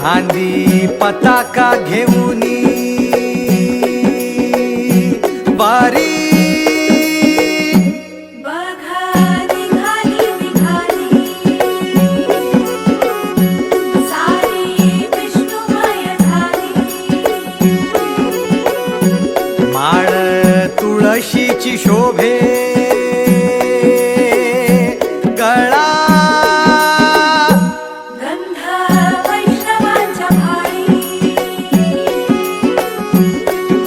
खांदी पताका घेऊनी वारी माळ तुळशीची शोभे गळा गंध वैष्णवांच्या भाळी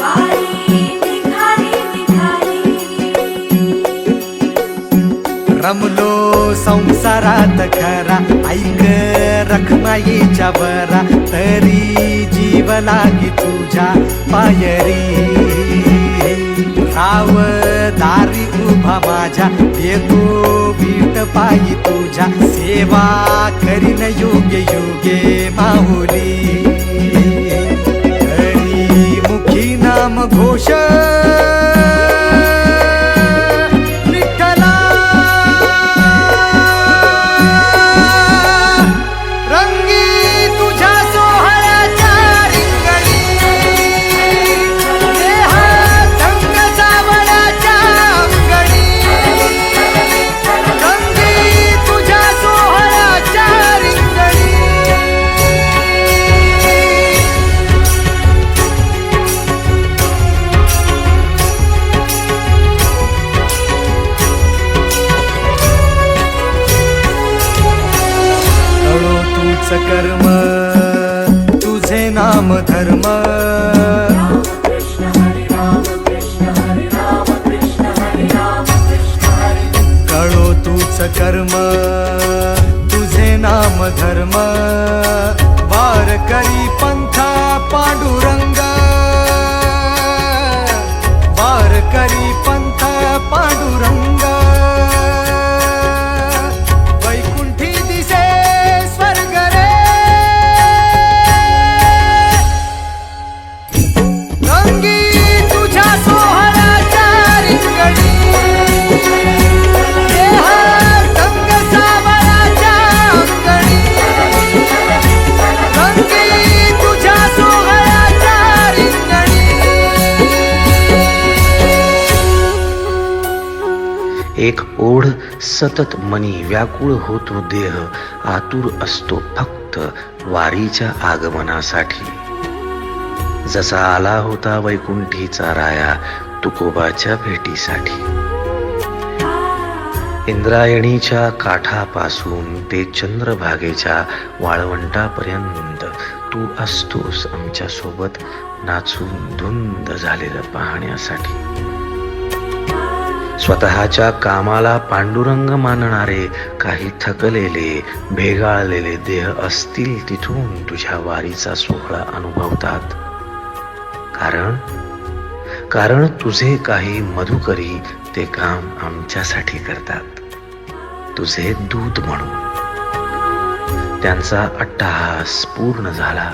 वारी निघाली निघाली रमलो संसारात खरा ऐक रखमाईच्या बरा तरी जीव लागी तुझ्या पायरी राव दारी उभा माझ्या येतो वीट पायी तुझ्या सेवा करीन योग्य योगे माहुली हरी मुखी नाम घोष कर्म तुझे नाम धर्म कळो तूच कर्म तुझे नाम धर्म वार करी पंथा पांडुरंग वार करी पंथा पांडुरंग एक ओढ सतत मनी व्याकुळ होतो देह आतुर असतो फक्त वारीच्या आगमनासाठी जसा आला होता वैकुंठीचा राया तुकोबाच्या भेटीसाठी इंद्रायणीच्या काठापासून ते चंद्रभागेच्या वाळवंटापर्यंत तू असतोस आमच्या सोबत नाचून धुंद झालेलं पाहण्यासाठी स्वतःच्या कामाला पांडुरंग मानणारे काही थकलेले भेगाळलेले देह असतील तिथून तुझ्या वारीचा सोहळा अनुभवतात कारण तुझे काही मधुकरी ते काम आमच्यासाठी करतात तुझे दूत म्हणून त्यांचा अट्टहास पूर्ण झाला